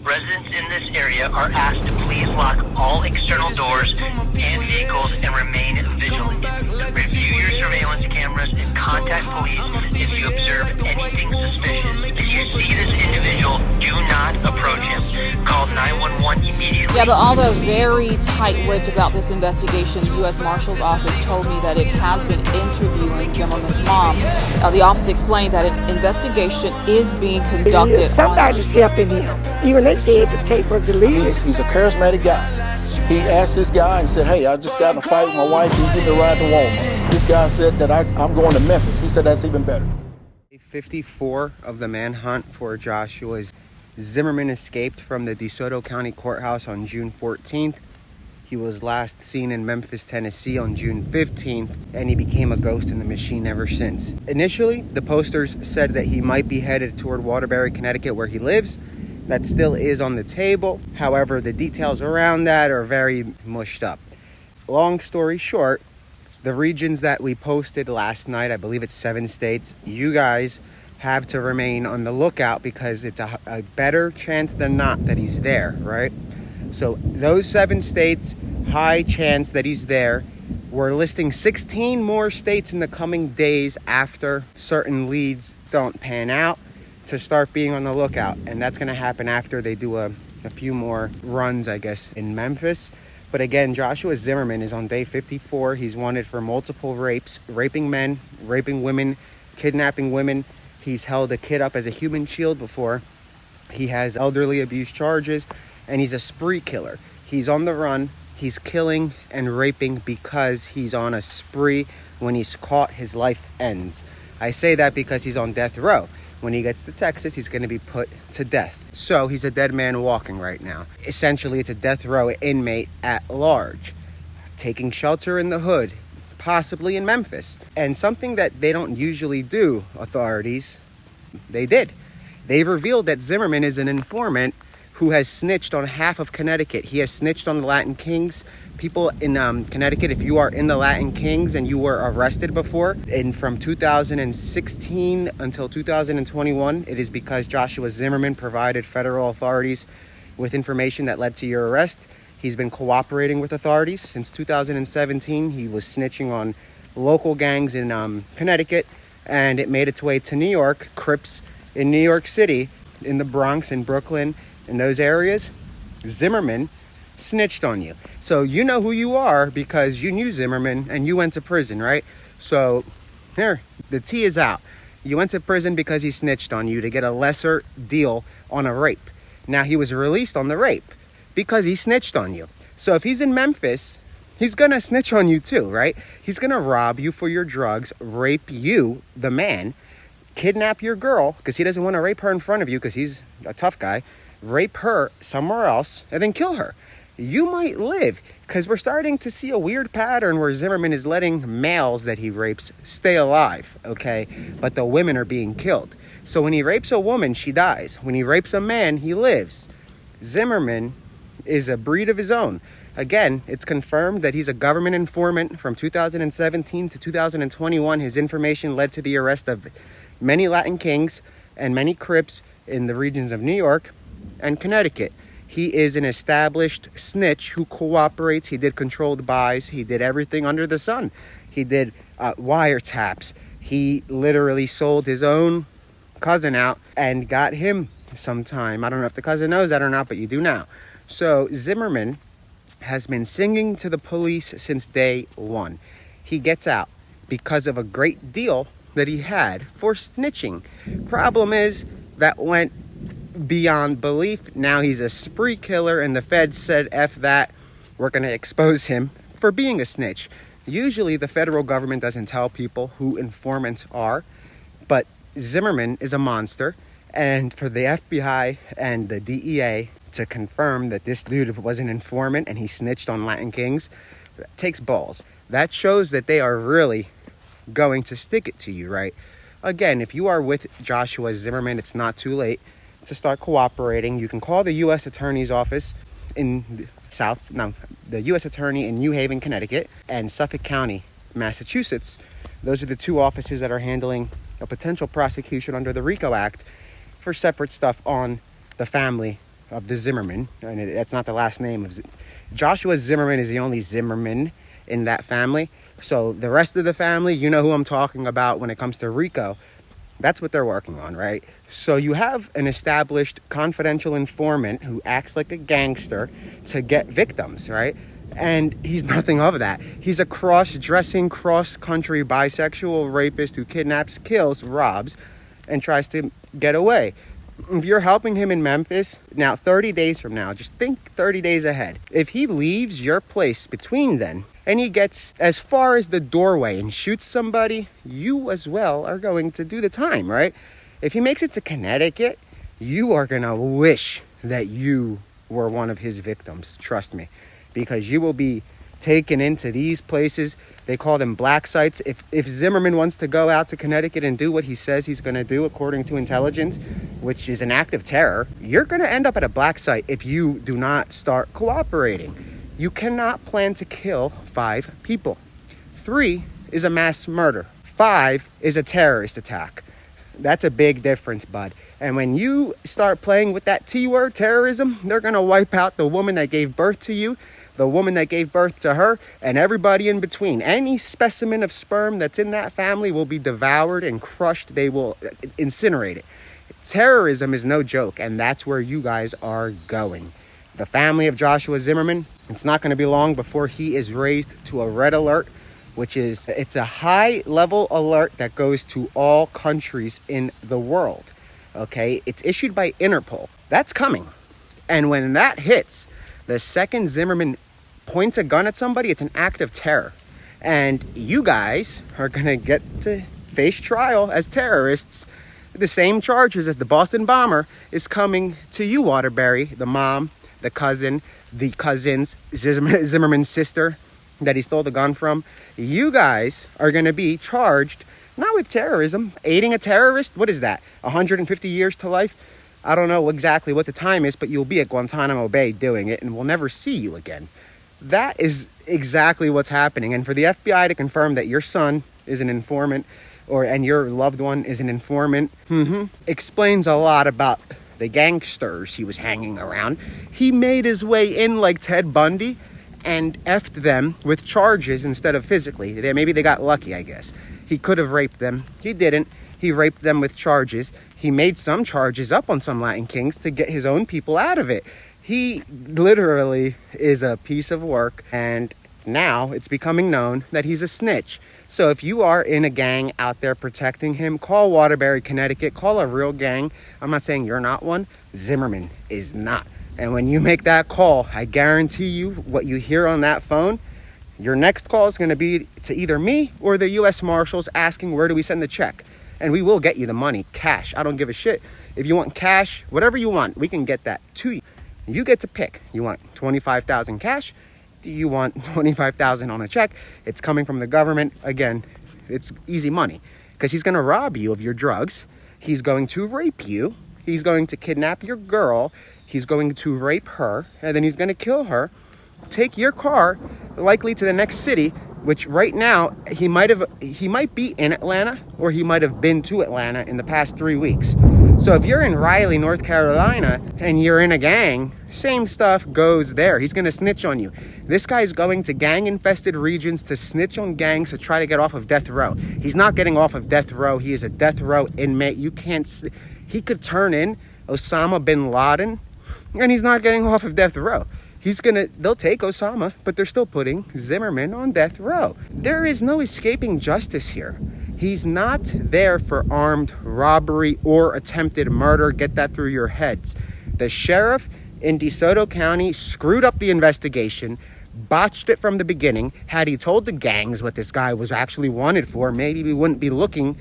Residents in this area are asked to please lock all external doors and vehicles and remain vigilant. Review your surveillance cameras and contact police if you observe anything suspicious. If you see this individual, do not approach him. Call 911 immediately. Yeah, but although very tight-lipped about this investigation, the U.S. Marshal's Office told me that it has been interviewing Zimmerman's mom. The office explained that an investigation is being conducted. Somebody's helping him. Even they said the tape was deleted. He's a charismatic guy. He asked this guy and said, hey, I just got in a fight with my wife. Can you give me a ride to Walmart? This guy said that I'm going to Memphis. He said that's even better. 54 of the manhunt for Joshua Zimmerman escaped from the DeSoto County Courthouse on June 14th. He was last seen in Memphis, Tennessee on June 15th, and he became a ghost in the machine ever since. Initially, the posters said that he might be headed toward Waterbury, Connecticut, where he lives. That still is on the table. However, the details around that are very mushed up. Long story short, the regions that we posted last night, I believe it's 7 states, you guys have to remain on the lookout because it's a better chance than not that he's there, right? So those 7 states, high chance that he's there. We're listing 16 more states in the coming days after certain leads don't pan out to start being on the lookout. And that's going to happen after they do a few more runs, I guess, in Memphis. But again, Joshua Zimmerman is on day 54. He's wanted for multiple rapes, raping men, raping women, kidnapping women. He's held a kid up as a human shield before. He has elderly abuse charges, and he's a spree killer. He's on the run. He's killing and raping because he's on a spree. When he's caught, his life ends. I say that because he's on death row. When he gets to Texas, he's going to be put to death. So he's a dead man walking right now. Essentially, it's a death row inmate at large, taking shelter in the hood, possibly in Memphis. And something that they don't usually do, authorities, they did. They've revealed that Zimmerman is an informant who has snitched on half of Connecticut. He has snitched on the Latin Kings. People in Connecticut, if you are in the Latin Kings and you were arrested before, and from 2016 until 2021, it is because Joshua Zimmerman provided federal authorities with information that led to your arrest. He's been cooperating with authorities since 2017. He was snitching on local gangs in Connecticut, and it made its way to New York, Crips in New York City, in the Bronx, in Brooklyn, in those areas. Zimmerman snitched on you. So you know who you are because you knew Zimmerman and you went to prison, right? So here, the tea is out. You went to prison because he snitched on you to get a lesser deal on a rape. Now he was released on the rape because he snitched on you. So if he's in Memphis, he's gonna snitch on you too, right? He's gonna rob you for your drugs, rape you, the man, kidnap your girl because he doesn't want to rape her in front of you because he's a tough guy, rape her somewhere else, and then kill her. You might live because we're starting to see a weird pattern where Zimmerman is letting males that he rapes stay alive, okay? But the women are being killed. So when he rapes a woman, she dies. When he rapes a man, he lives. Zimmerman is a breed of his own. Again, it's confirmed that he's a government informant. From 2017 to 2021, his information led to the arrest of many Latin Kings and many Crips in the regions of New York and Connecticut. He is an established snitch who cooperates. He did controlled buys. He did everything under the sun. He did wiretaps. He literally sold his own cousin out and got him some time. I don't know if the cousin knows that or not, but you do now. So Zimmerman has been singing to the police since day one. He gets out because of a great deal that he had for snitching. Problem is that went beyond belief. Now he's a spree killer, and the feds said, F that, we're going to expose him for being a snitch. Usually the federal government doesn't tell people who informants are, but Zimmerman is a monster, and for the FBI and the DEA to confirm that this dude was an informant and he snitched on Latin Kings, takes balls. That shows that they are really going to stick it to you, right? Again, if you are with Joshua Zimmerman, it's not too late to start cooperating. You can call the U.S. Attorney's Office in the U.S. Attorney in New Haven, Connecticut, and Suffolk County, Massachusetts. Those are the two offices that are handling a potential prosecution under the RICO Act for separate stuff on the family of the Zimmerman, and that's not the last name of Joshua Zimmerman is the only Zimmerman in that family. So the rest of the family, you know who I'm talking about when it comes to RICO. That's what they're working on, right? So you have an established confidential informant who acts like a gangster to get victims, right? And he's nothing of that. He's a cross-dressing, cross-country bisexual rapist who kidnaps, kills, robs, and tries to get away. If you're helping him in Memphis, now 30 days from now, just think 30 days ahead. If he leaves your place between then, and he gets as far as the doorway and shoots somebody, you as well are going to do the time, right? If he makes it to Connecticut, you are gonna wish that you were one of his victims, trust me. Because you will be taken into these places. They call them black sites. If Zimmerman wants to go out to Connecticut and do what he says he's going to do according to intelligence, which is an act of terror, you're going to end up at a black site if you do not start cooperating. You cannot plan to kill 5 people. 3 is a mass murder. 5 is a terrorist attack. That's a big difference, bud. And when you start playing with that T word, terrorism, they're going to wipe out the woman that gave birth to you, the woman that gave birth to her, and everybody in between. Any specimen of sperm that's in that family will be devoured and crushed. They will incinerate it. Terrorism is no joke, and that's where you guys are going. The family of Joshua Zimmerman, it's not going to be long before he is raised to a red alert, which is, it's a high-level alert that goes to all countries in the world, okay? It's issued by Interpol. That's coming. And when that hits, the second Zimmerman points a gun at somebody, it's an act of terror. And you guys are going to get to face trial as terrorists. The same charges as the Boston bomber is coming to you, Waterbury, the mom, the cousin, the cousins, Zimmerman's sister that he stole the gun from. You guys are going to be charged, not with terrorism, aiding a terrorist. What is that? 150 years to life? I don't know exactly what the time is, but you'll be at Guantanamo Bay doing it, and we'll never see you again. That is exactly what's happening. And for the FBI to confirm that your son is an informant, and your loved one is an informant, explains a lot about the gangsters he was hanging around. He made his way in like Ted Bundy and effed them with charges instead of physically. Maybe they got lucky, I guess. He could have raped them. He didn't. He raped them with charges. He made some charges up on some Latin kings to get his own people out of it. He literally is a piece of work, and now it's becoming known that he's a snitch. So if you are in a gang out there protecting him, call Waterbury, Connecticut. Call a real gang. I'm not saying you're not one. Zimmerman is not. And when you make that call, I guarantee you what you hear on that phone, your next call is going to be to either me or the U.S. Marshals asking, where do we send the check? And we will get you the money, cash. I don't give a shit. If you want cash, whatever you want, we can get that to you. You get to pick. You want $25,000 cash? Do you want $25,000 on a check? It's coming from the government. Again, it's easy money because he's going to rob you of your drugs. He's going to rape you. He's going to kidnap your girl. He's going to rape her, and then he's going to kill her. Take your car, likely to the next city, which right now he might be in Atlanta, or he might have been to Atlanta in the past 3 weeks. So if you're in Raleigh, North Carolina, and you're in a gang, same stuff goes there. He's going to snitch on you. This guy's going to gang-infested regions to snitch on gangs to try to get off of death row. He's not getting off of death row. He is a death row inmate. He could turn in Osama bin Laden, and he's not getting off of death row. They'll take Osama, but they're still putting Zimmerman on death row. There is no escaping justice here. He's not there for armed robbery or attempted murder. Get that through your heads. The sheriff in DeSoto County screwed up the investigation, botched it from the beginning. Had he told the gangs what this guy was actually wanted for, maybe we wouldn't be looking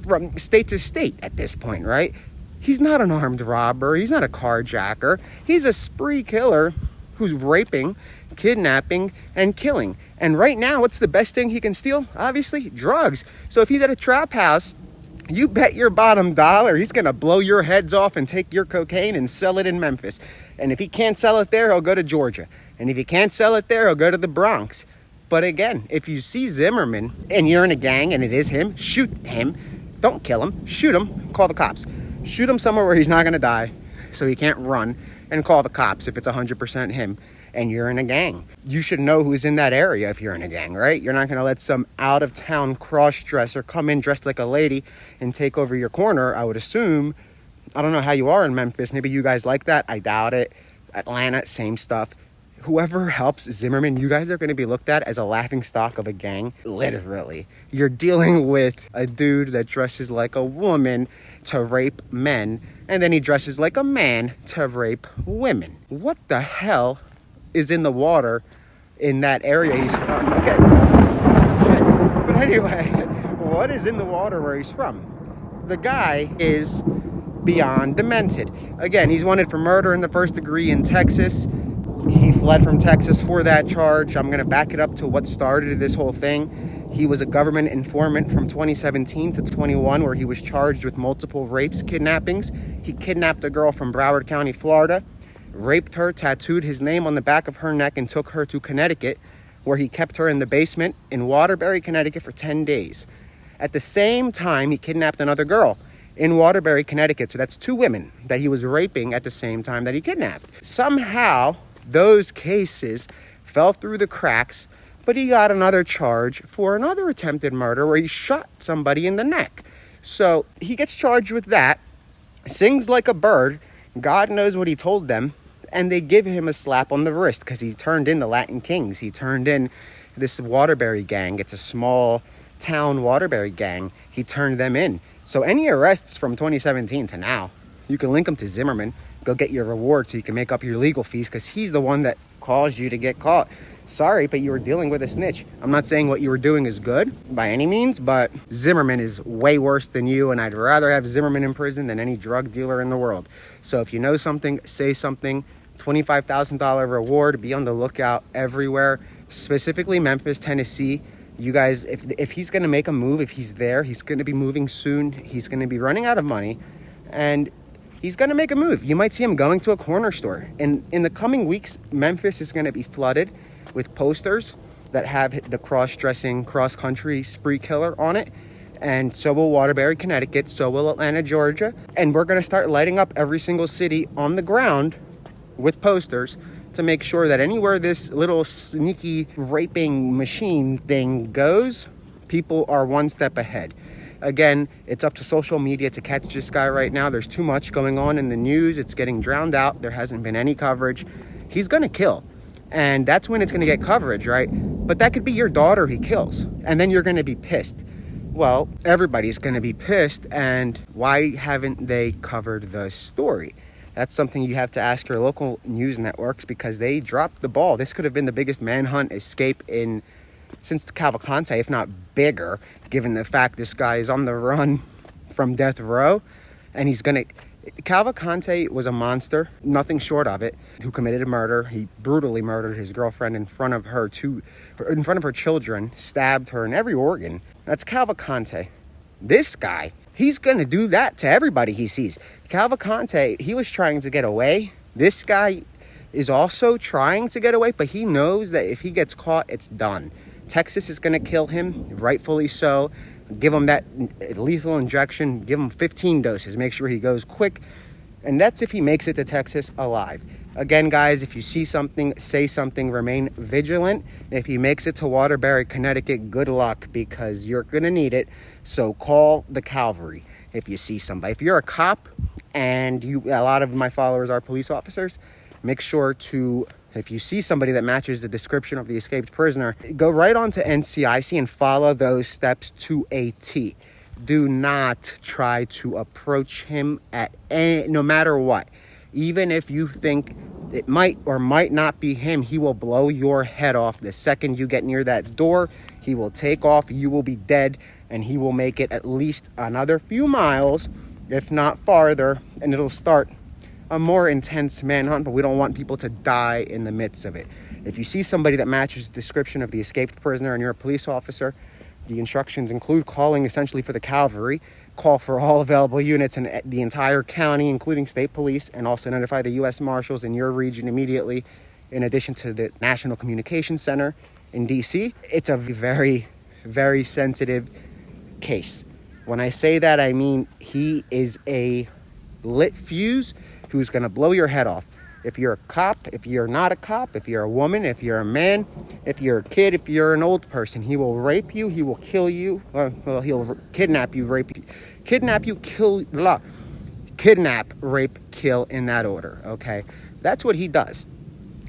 from state to state at this point, right? He's not an armed robber. He's not a carjacker. He's a spree killer who's raping, kidnapping, and killing. And right now, what's the best thing he can steal? Obviously, drugs. So if he's at a trap house, you bet your bottom dollar he's going to blow your heads off and take your cocaine and sell it in Memphis. And if he can't sell it there, he'll go to Georgia. And if he can't sell it there, he'll go to the Bronx. But again, if you see Zimmerman and you're in a gang and it is him, shoot him. Don't kill him. Shoot him. Call the cops. Shoot him somewhere where he's not going to die. so he can't run and call the cops if it's 100% him and you're in a gang. You should know who's in that area if you're in a gang, right? You're not going to let some out-of-town cross-dresser come in dressed like a lady and take over your corner, I would assume. I don't know how you are in Memphis. Maybe you guys like that. I doubt it. Atlanta, same stuff. Whoever helps Zimmerman, you guys are going to be looked at as a laughingstock of a gang. Literally. You're dealing with a dude that dresses like a woman to rape men, and then he dresses like a man to rape women. What the hell is in the water in that area he's from? Okay. Shit. But anyway, what is in the water where he's from? The guy is beyond demented. Again, he's wanted for murder in the first degree in Texas. He fled from Texas for that charge. I'm going to back it up to what started this whole thing. He was a government informant from 2017 to 21, where he was charged with multiple rapes, kidnappings. He kidnapped a girl from Broward County, Florida, raped her, tattooed his name on the back of her neck, and took her to Connecticut, where he kept her in the basement in Waterbury, Connecticut for 10 days. At the same time, he kidnapped another girl in Waterbury, Connecticut. So that's 2 women that he was raping at the same time that he kidnapped. Somehow, those cases fell through the cracks, but he got another charge for another attempted murder where he shot somebody in the neck. So he gets charged with that, sings like a bird, God knows what he told them, and they give him a slap on the wrist because he turned in the Latin Kings. He turned in this Waterbury gang. It's a small town Waterbury gang. He turned them in. So any arrests from 2017 to now, you can link them to Zimmerman. Go get your reward so you can make up your legal fees because he's the one that caused you to get caught. Sorry, but you were dealing with a snitch. I'm not saying what you were doing is good by any means, but Zimmerman is way worse than you, and I'd rather have Zimmerman in prison than any drug dealer in the world. So if you know something, say something. $25,000 reward. Be on the lookout everywhere, specifically Memphis, Tennessee. You guys, if he's going to make a move, if he's there, he's going to be moving soon. He's going to be running out of money, and he's going to make a move. You might see him going to a corner store. And in the coming weeks, Memphis is going to be flooded with posters that have the cross-dressing cross-country spree killer on it. And so will Waterbury, Connecticut. So will Atlanta, Georgia. And we're going to start lighting up every single city on the ground with posters to make sure that anywhere this little sneaky raping machine thing goes, people are one step ahead. Again, it's up to social media to catch this guy right now. There's too much going on in the news. It's getting drowned out. There hasn't been any coverage. He's going to kill. And that's when it's going to get coverage, right? But that could be your daughter he kills. And then you're going to be pissed. Well, everybody's going to be pissed. And why haven't they covered the story? That's something you have to ask your local news networks because they dropped the ball. This could have been the biggest manhunt escape since 𝗥𝗣𝗏𝗘𝗏, if not bigger, given the fact this guy is on the run from death row. And he's going to... 𝗥𝗏𝗏𝗘𝗏 was a monster, nothing short of it, who committed a murder. He brutally murdered his girlfriend in front of her children, stabbed her in every organ. That's 𝗥𝗏𝗏𝗘𝗏. This guy, he's going to do that to everybody he sees. 𝗥𝗏𝗏𝗘𝗏, he was trying to get away. This guy is also trying to get away, but he knows that if he gets caught, it's done. Texas is going to kill him, rightfully so. Give him that lethal injection. Give him 15 doses. Make sure he goes quick. And that's if he makes it to Texas alive. Again, guys, if you see something, say something. Remain vigilant. If he makes it to Waterbury, Connecticut, good luck because you're going to need it. So call the cavalry if you see somebody. If you're a cop and a lot of my followers are police officers, make sure to... if you see somebody that matches the description of the escaped prisoner, go right on to NCIC and follow those steps to a T. Do not try to approach him no matter what. Even if you think it might or might not be him, he will blow your head off. The second you get near that door, he will take off. You will be dead, and he will make it at least another few miles, if not farther, and it'll start a more intense manhunt, but we don't want people to die in the midst of it. If you see somebody that matches the description of the escaped prisoner and you're a police officer, the instructions include calling essentially for the cavalry, call for all available units in the entire county, including state police, and also notify the U.S. Marshals in your region immediately, in addition to the National Communications Center in D.C. It's a very, very sensitive case. When I say that, I mean he is a lit fuse who's going to blow your head off. If you're a cop, if you're not a cop, if you're a woman, if you're a man, if you're a kid, if you're an old person, he will rape you, he will kill you, well, he'll kidnap you, rape you, kidnap, rape, kill, in that order, okay? That's what he does.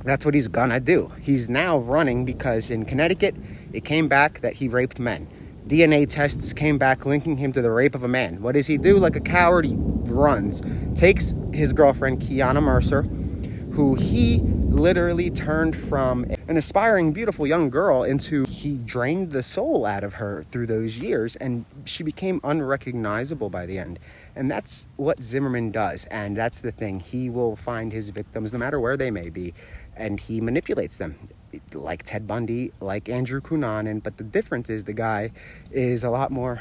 That's what he's gonna do. He's now running because in Connecticut, it came back that he raped men. DNA tests came back linking him to the rape of a man. What does he do? Like a coward, he runs, takes his girlfriend, 𝗪𝗓, who he literally turned from an aspiring, beautiful young girl into, he drained the soul out of her through those years, and she became unrecognizable by the end. And that's what Zimmerman does, and that's the thing. He will find his victims no matter where they may be, and he manipulates them, like Ted Bundy, like Andrew Cunanan. But the difference is the guy is a lot more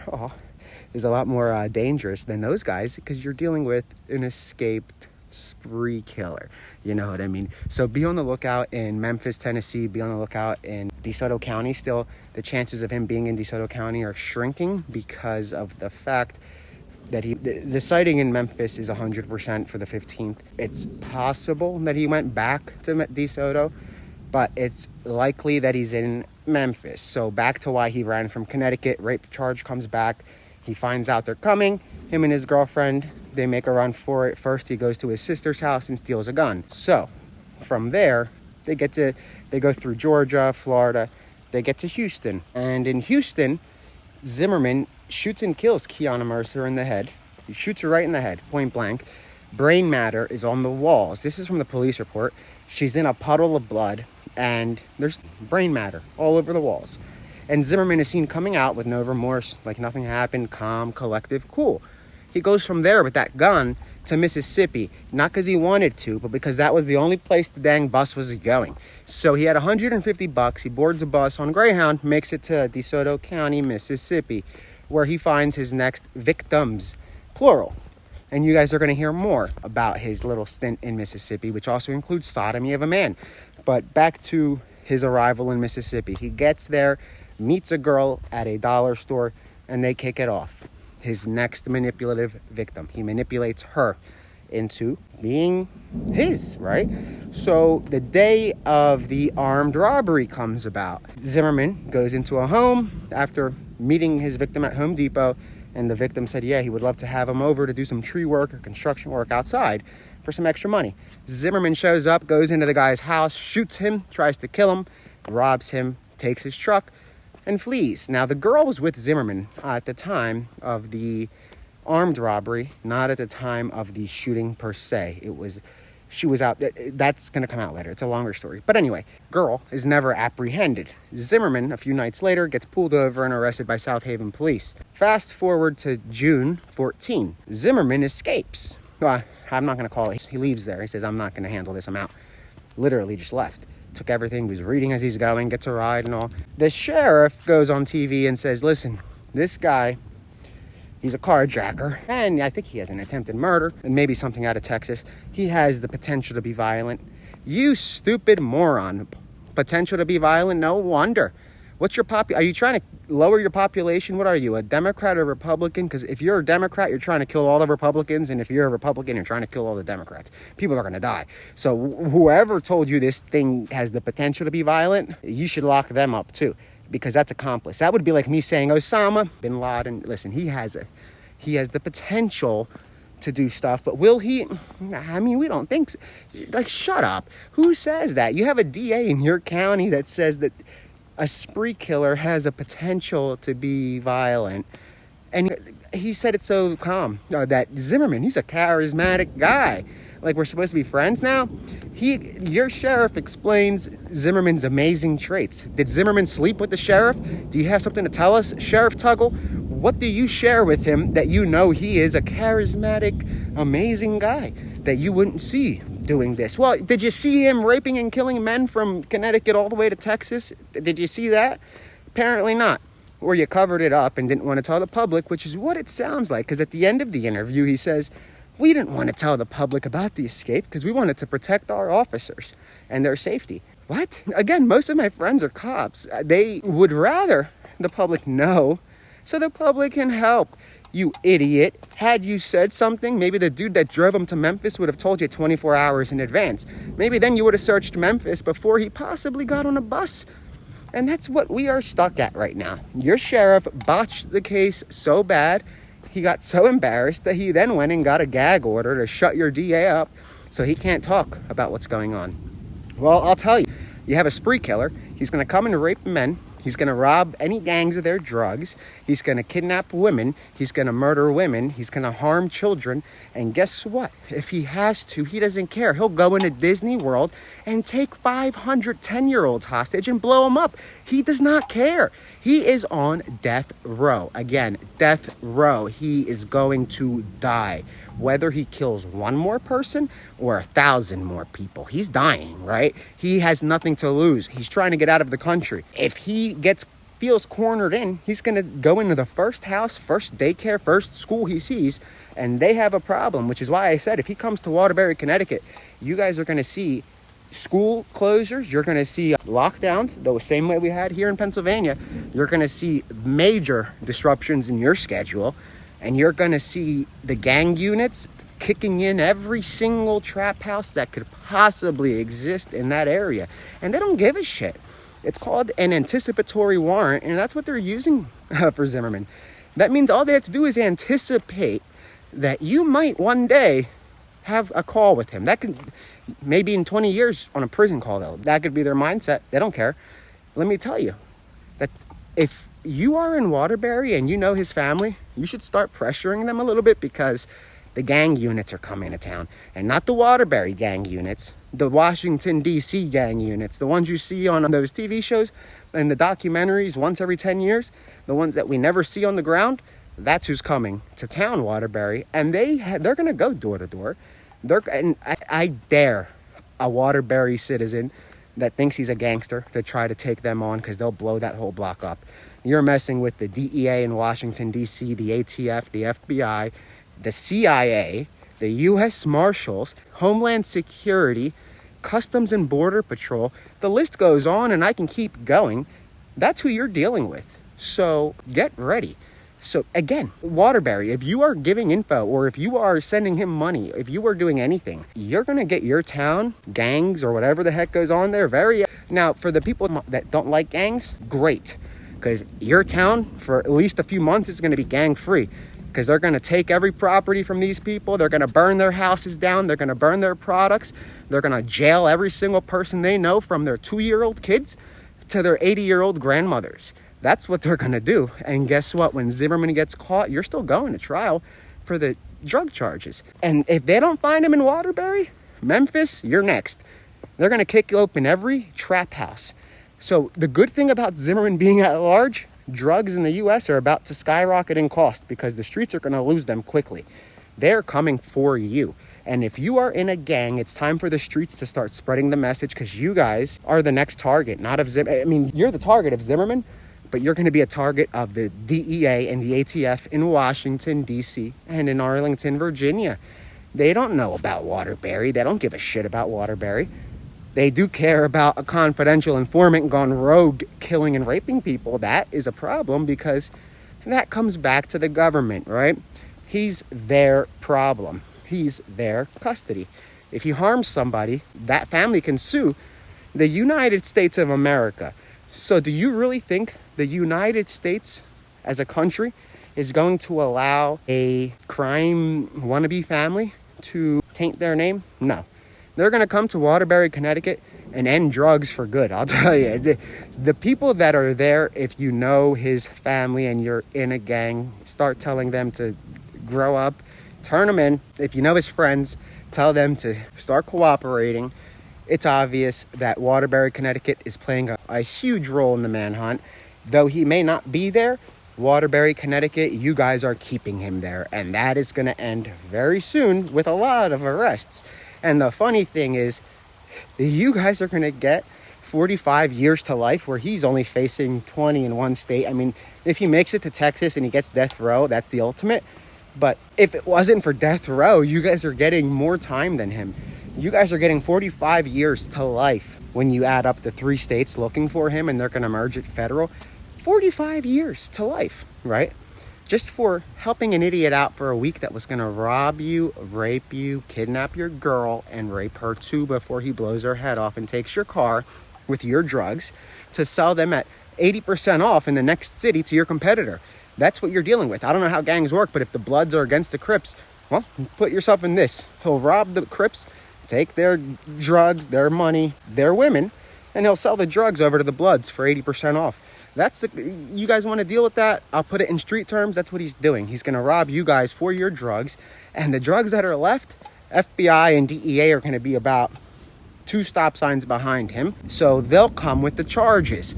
dangerous than those guys, because you're dealing with an escaped spree killer. You know what I mean? So be on the lookout in Memphis, Tennessee. Be on the lookout in DeSoto County. Still, the chances of him being in DeSoto County are shrinking because of the fact that the sighting in Memphis is 100% for the 15th. It's possible that he went back to DeSoto, but it's likely that he's in Memphis. So back to why he ran from Connecticut. Rape charge comes back. He finds out they're coming. Him and his girlfriend, they make a run for it. First, he goes to his sister's house and steals a gun. So from there, they go through Georgia, Florida. They get to Houston. And in Houston, Zimmerman shoots and kills 𝗪𝗓 in the head. He shoots her right in the head, point blank. Brain matter is on the walls. This is from the police report. She's in a puddle of blood, and there's brain matter all over the walls. And Zimmerman is seen coming out with no remorse, like nothing happened, calm, collective, cool. He goes from there with that gun to Mississippi, not because he wanted to, but because that was the only place the dang bus was going. So he had $150. He boards a bus on Greyhound, makes it to DeSoto County, Mississippi, where he finds his next victims, plural. And you guys are going to hear more about his little stint in Mississippi, which also includes sodomy of a man. But back to his arrival in Mississippi. He gets there, meets a girl at a dollar store, and they kick it off. His next manipulative victim. He manipulates her into being his, right? So the day of the armed robbery comes about. Zimmerman goes into a home after meeting his victim at Home Depot, and the victim said, yeah, he would love to have him over to do some tree work or construction work outside for some extra money. Zimmerman shows up, goes into the guy's house, shoots him, tries to kill him, robs him, takes his truck, and flees. Now, the girl was with Zimmerman at the time of the armed robbery, not at the time of the shooting per se. She was out. That's going to come out later. It's a longer story. But anyway, girl is never apprehended. Zimmerman, a few nights later, gets pulled over and arrested by South Haven police. Fast forward to June 14. Zimmerman escapes. Well, I'm not going to call it. He leaves there. He says, I'm not going to handle this. I'm out. Literally just left. Took everything, was reading as he's going, gets a ride and all. The sheriff goes on TV and says, listen, this guy, he's a carjacker, and I think he has an attempted murder and maybe something out of Texas. He has the potential to be violent. You stupid moron. Potential to be violent? No wonder. What's your are you trying to lower your population? What are you, a Democrat or Republican? Because if you're a Democrat, you're trying to kill all the Republicans, and if you're a Republican, you're trying to kill all the Democrats. People are going to die. So whoever told you this thing has the potential to be violent, you should lock them up too, because that's accomplice. That would be like me saying Osama bin Laden. Listen, he has the potential to do stuff, but will he? I mean, we don't think so. Like, shut up. Who says that? You have a DA in your county that says that a spree killer has a potential to be violent, and he said it so calm that Zimmerman, he's a charismatic guy. Like, we're supposed to be friends now. Your sheriff explains Zimmerman's amazing traits. Did Zimmerman sleep with the sheriff? Do you have something to tell us, Sheriff Tuggle? What do you share with him that you know he is a charismatic, amazing guy that you wouldn't see doing this? Well, did you see him raping and killing men from Connecticut all the way to Texas? Did you see that? Apparently not. Or you covered it up and didn't want to tell the public, which is what it sounds like. Because at the end of the interview, he says, we didn't want to tell the public about the escape because we wanted to protect our officers and their safety. What? Again, most of my friends are cops. They would rather the public know so the public can help. You idiot. Had you said something, maybe the dude that drove him to Memphis would have told you 24 hours in advance. Maybe then you would have searched Memphis before he possibly got on a bus. And that's what we are stuck at right now. Your sheriff botched the case so bad, he got so embarrassed that he then went and got a gag order to shut your DA up so he can't talk about what's going on. Well, I'll tell you, you have a spree killer. He's going to come and rape men. He's going to rob any gangs of their drugs. He's going to kidnap women. He's going to murder women. He's going to harm children. And guess what? If he has to, he doesn't care. He'll go into Disney World and take 500 10-year-olds hostage and blow them up. He does not care. He is on death row. Again, death row. He is going to die. Whether he kills one more person or 1,000 more people, he's dying, right? He has nothing to lose. He's trying to get out of the country. If he feels cornered in, he's going to go into the first house, first daycare, first school he sees, and they have a problem, which is why I said if he comes to Waterbury, Connecticut, you guys are going to see school closures. You're going to see lockdowns, the same way we had here in Pennsylvania. You're going to see major disruptions in your schedule. And you're going to see the gang units kicking in every single trap house that could possibly exist in that area. And they don't give a shit. It's called an anticipatory warrant, and that's what they're using for Zimmerman. That means all they have to do is anticipate that you might one day have a call with him. That could, maybe in 20 years on a prison call, though. That could be their mindset. They don't care. Let me tell you that if you are in Waterbury and you know his family, you should start pressuring them a little bit, because the gang units are coming to town. And not the Waterbury gang units, the Washington, D.C. gang units, the ones you see on those TV shows and the documentaries once every 10 years, the ones that we never see on the ground. That's who's coming to town, Waterbury. And they're going to go door to door. And I dare a Waterbury citizen that thinks he's a gangster to try to take them on, because they'll blow that whole block up. You're messing with the DEA in Washington, D.C., the ATF, the FBI, the CIA, the U.S. Marshals, Homeland Security, Customs and Border Patrol. The list goes on, and I can keep going. That's who you're dealing with. So get ready. So again, Waterbury, if you are giving info, or if you are sending him money, if you are doing anything, you're going to get your town, gangs, or whatever the heck goes on there. Now, for the people that don't like gangs, great. Because your town, for at least a few months, is going to be gang-free. Because they're going to take every property from these people. They're going to burn their houses down. They're going to burn their products. They're going to jail every single person they know, from their 2-year-old kids to their 80-year-old grandmothers. That's what they're going to do. And guess what? When Zimmerman gets caught, you're still going to trial for the drug charges. And if they don't find him in Waterbury, Memphis, you're next. They're going to kick open every trap house. So the good thing about Zimmerman being at large, drugs in the U.S. are about to skyrocket in cost, because the streets are going to lose them quickly. They're coming for you. And if you are in a gang, it's time for the streets to start spreading the message, because you guys are the next target, not of Zimmerman. I mean, you're the target of Zimmerman, but you're going to be a target of the DEA and the ATF in Washington, D.C. and in Arlington, Virginia. They don't know about Waterbury. They don't give a shit about Waterbury. They do care about a confidential informant gone rogue, killing and raping people. That is a problem, because that comes back to the government, right? He's their problem. He's their custody. If he harms somebody, that family can sue the United States of America. So do you really think the United States as a country is going to allow a crime wannabe family to taint their name? No. They're going to come to Waterbury, Connecticut, and end drugs for good. I'll tell you, the people that are there, if you know his family and you're in a gang, start telling them to grow up, turn them in. If you know his friends, tell them to start cooperating. It's obvious that Waterbury, Connecticut is playing a huge role in the manhunt. Though he may not be there, Waterbury, Connecticut, you guys are keeping him there. And that is going to end very soon with a lot of arrests. And the funny thing is, you guys are going to get 45 years to life, where he's only facing 20 in one state. I mean, if he makes it to Texas and he gets death row, that's the ultimate. But if it wasn't for death row, you guys are getting more time than him. You guys are getting 45 years to life when you add up the 3 states looking for him, and they're going to merge it federal. 45 years to life, right? just for helping an idiot out for a week that was going to rob you, rape you, kidnap your girl, and rape her too before he blows her head off and takes your car with your drugs to sell them at 80% off in the next city to your competitor. That's what you're dealing with. I don't know how gangs work, but if the Bloods are against the Crips, well, put yourself in this. He'll rob the Crips, take their drugs, their money, their women, and he'll sell the drugs over to the Bloods for 80% off. You guys want to deal with that? I'll put it in street terms. That's what he's doing. He's going to rob you guys for your drugs, and the drugs that are left, FBI and DEA are going to be about 2 stop signs behind him, so they'll come with the charges.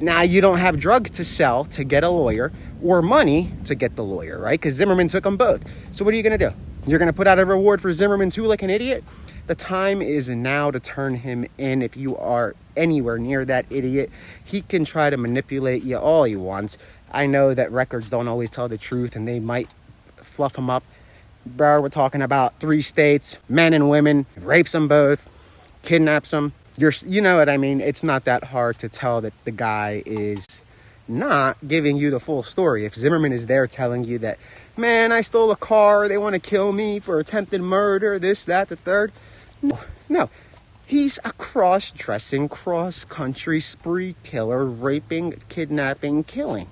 Now, you don't have drugs to sell to get a lawyer or money to get the lawyer, right? Because Zimmerman took them both. So what are you going to do? You're going to put out a reward for Zimmerman too, like an idiot? The time is now to turn him in. If you are anywhere near that idiot, he can try to manipulate you all he wants. I know that records don't always tell the truth, and they might fluff him up. Bro, we're talking about 3 states, men and women, rapes them both, kidnaps them. You know what I mean? It's not that hard to tell that the guy is not giving you the full story. If Zimmerman is there telling you that, man, I stole a car, they want to kill me for attempted murder, this, that, the third. No. He's a cross-dressing, cross-country spree killer, raping, kidnapping, killing.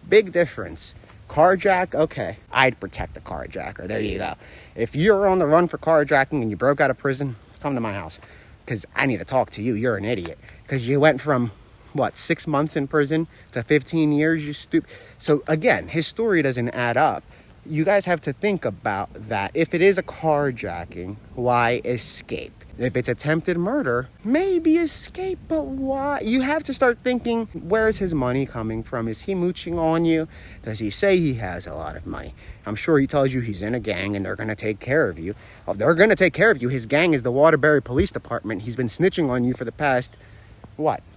Big difference. Carjack, okay. I'd protect the carjacker. There you go. If you're on the run for carjacking and you broke out of prison, come to my house. Because I need to talk to you. You're an idiot. Because you went from, 6 months in prison to 15 years, you stupid. So again, his story doesn't add up. You guys have to think about that. If it is a carjacking, why escape? If it's attempted murder, maybe escape, but why? You have to start thinking, where is his money coming from? Is he mooching on you? Does he say he has a lot of money? I'm sure he tells you he's in a gang and they're going to take care of you. Oh, they're going to take care of you. His gang is the Waterbury Police Department. He's been snitching on you for the past,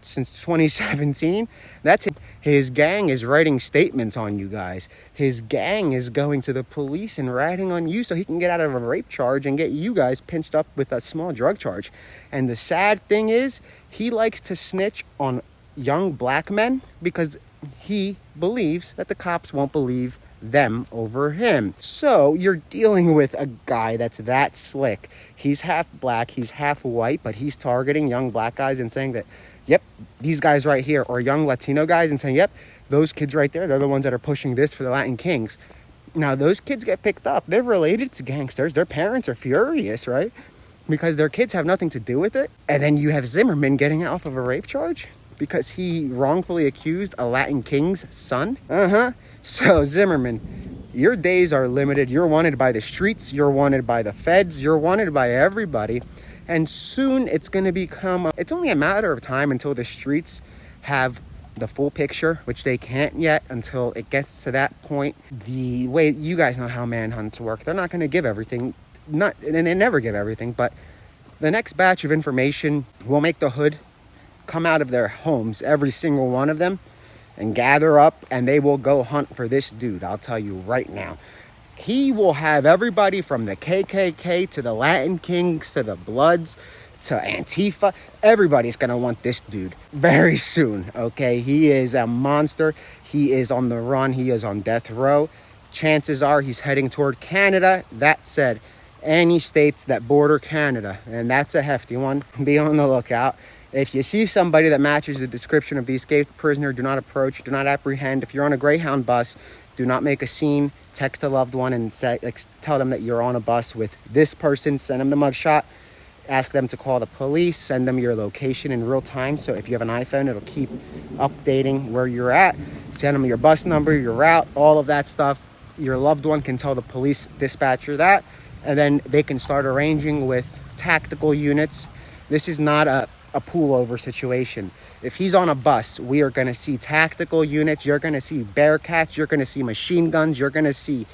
since 2017? That's it. His gang is writing statements on you guys. His gang is going to the police and writing on you so he can get out of a rape charge and get you guys pinched up with a small drug charge. And the sad thing is, he likes to snitch on young black men because he believes that the cops won't believe them over him. So you're dealing with a guy that's that slick. He's half black, he's half white, but he's targeting young black guys and saying that, yep, these guys right here, or young Latino guys, and saying, yep, those kids right there, they're the ones that are pushing this for the Latin Kings. Now, those kids get picked up. They're related to gangsters. Their parents are furious, right? Because their kids have nothing to do with it. And then you have Zimmerman getting off of a rape charge because he wrongfully accused a Latin King's son. So, Zimmerman, your days are limited. You're wanted by the streets. You're wanted by the feds. You're wanted by everybody. And soon it's going to become, it's only a matter of time until the streets have the full picture, which they can't yet until it gets to that point. The way, you guys know how manhunts work. They're not going to give everything, and they never give everything, but the next batch of information will make the hood come out of their homes, every single one of them, and gather up, and they will go hunt for this dude. I'll tell you right now. He will have everybody from the KKK to the Latin Kings to the Bloods to Antifa. Everybody's going to want this dude very soon, okay? He is a monster. He is on the run. He is on death row. Chances are he's heading toward Canada. That said, any states that border Canada, and that's a hefty one, be on the lookout. If you see somebody that matches the description of the escaped prisoner, do not approach, do not apprehend. If you're on a Greyhound bus, do not make a scene. Text a loved one and tell them that you're on a bus with this person. Send them the mugshot. Ask them to call the police. Send them your location in real time. So if you have an iPhone, it'll keep updating where you're at. Send them your bus number, your route, all of that stuff. Your loved one can tell the police dispatcher that. And then they can start arranging with tactical units. This is not a pullover situation. If he's on a bus, we are going to see tactical units. You're going to see Bearcats. You're going to see machine guns. You're going to see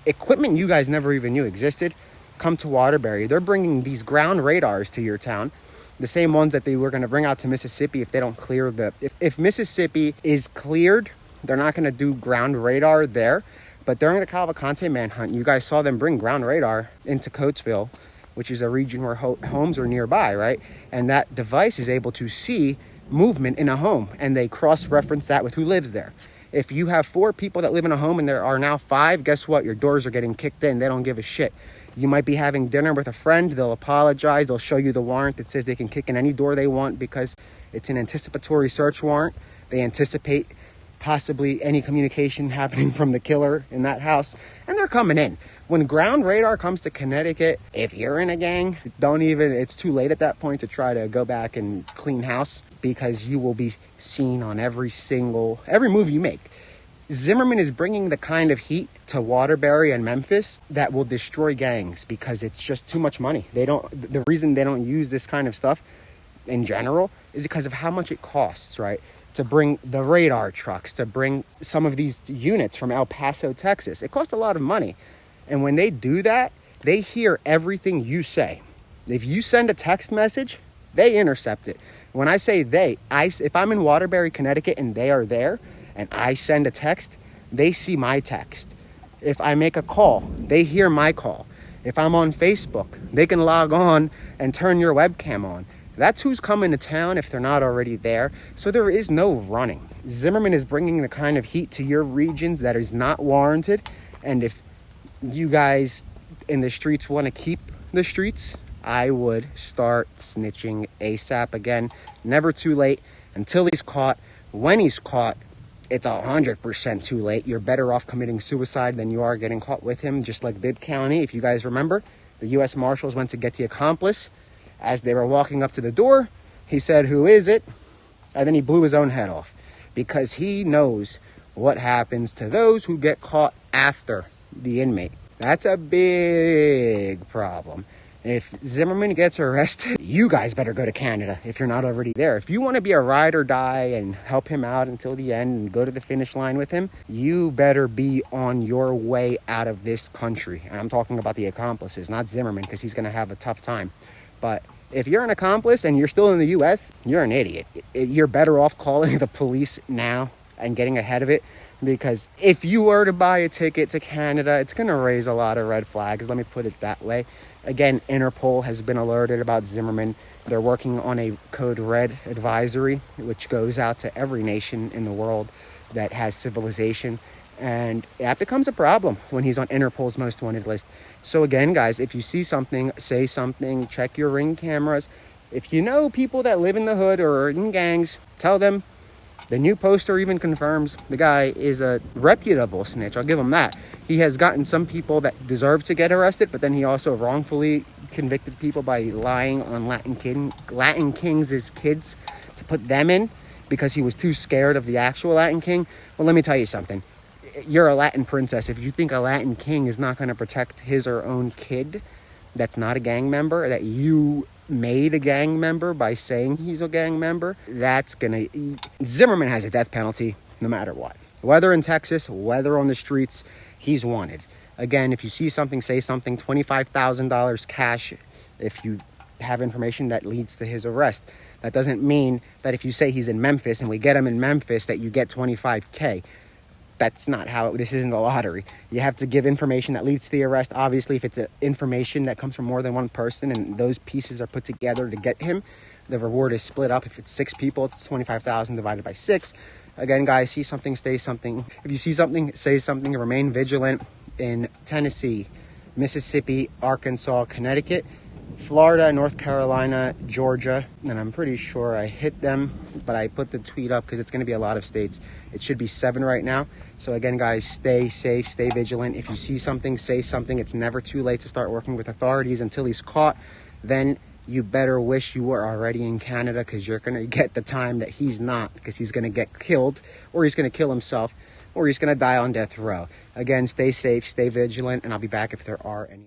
equipment you guys never even knew existed come to Waterbury. They're bringing these ground radars to your town, the same ones that they were going to bring out to Mississippi if they don't clear the... If Mississippi is cleared, they're not going to do ground radar there. But during the 𝗥𝗣𝗘𝗏 manhunt, you guys saw them bring ground radar into Coatesville, which is a region where homes are nearby, right? And that device is able to see movement in a home, and they cross-reference that with who lives there. If you have 4 people that live in a home and there are now 5, guess what? Your doors are getting kicked in. They don't give a shit. You might be having dinner with a friend. They'll apologize. They'll show you the warrant that says they can kick in any door they want because it's an anticipatory search warrant. They anticipate possibly any communication happening from the killer in that house, and they're coming in. When ground radar comes to Connecticut, if you're in a gang, it's too late at that point to try to go back and clean house, because you will be seen on every move you make. Zimmerman is bringing the kind of heat to Waterbury and Memphis that will destroy gangs because it's just too much money. The reason they don't use this kind of stuff in general is because of how much it costs, right? To bring the radar trucks, to bring some of these units from El Paso, Texas. It costs a lot of money. And when they do that, they hear everything you say. If you send a text message, they intercept it. When I say if I'm in Waterbury, Connecticut, and they are there, and I send a text, they see my text. If I make a call, they hear my call. If I'm on Facebook, they can log on and turn your webcam on. That's who's coming to town if they're not already there. So there is no running. Zimmerman is bringing the kind of heat to your regions that is not warranted. And if you guys in the streets want to keep the streets, I would start snitching ASAP. Again, never too late until he's caught. When he's caught, it's 100% too late. You're better off committing suicide than you are getting caught with him, just like Bibb County. If you guys remember, the U.S. Marshals went to get the accomplice. As they were walking up to the door, he said, "Who is it?" And then he blew his own head off because he knows what happens to those who get caught after the inmate. That's a big problem. If Zimmerman gets arrested, you guys better go to Canada if you're not already there. If you want to be a ride or die and help him out until the end and go to the finish line with him, you better be on your way out of this country. And I'm talking about the accomplices, not Zimmerman, because he's going to have a tough time. But if you're an accomplice and you're still in the U.S., you're an idiot. You're better off calling the police now and getting ahead of it, because if you were to buy a ticket to Canada, it's going to raise a lot of red flags. Let me put it that way. Again, Interpol has been alerted about Zimmerman. They're working on a code red advisory, which goes out to every nation in the world that has civilization. And that becomes a problem when he's on Interpol's most wanted list. So again, guys, if you see something, say something, check your Ring cameras. If you know people that live in the hood or are in gangs, tell them. The new poster even confirms the guy is a reputable snitch. I'll give him that. He has gotten some people that deserve to get arrested, but then he also wrongfully convicted people by lying on Latin Kings' kids to put them in because he was too scared of the actual Latin King. Well, let me tell you something. You're a Latin princess. If you think a Latin king is not going to protect his or own kid that's not a gang member, that you made a gang member by saying he's a gang member, Zimmerman has a death penalty no matter what. Whether in Texas, whether on the streets, he's wanted. Again, if you see something, say something. $25,000 cash if you have information that leads to his arrest. That doesn't mean that if you say he's in Memphis and we get him in Memphis that you get $25K. That's not how this isn't a lottery. You have to give information that leads to the arrest. Obviously, if it's information that comes from more than one person and those pieces are put together to get him, the reward is split up. If it's 6 people, it's $25,000 divided by 6. Again, guys, see something, say something. If you see something, say something. Remain vigilant in Tennessee, Mississippi, Arkansas, Connecticut, Florida, North Carolina, Georgia, and I'm pretty sure I hit them, but I put the tweet up because it's going to be a lot of states. It should be 7 right now. So again, guys, stay safe, stay vigilant. If you see something, say something. It's never too late to start working with authorities until he's caught. Then you better wish you were already in Canada, because you're going to get the time that he's not, because he's going to get killed, or he's going to kill himself, or he's going to die on death row. Again, stay safe, stay vigilant, and I'll be back if there are any.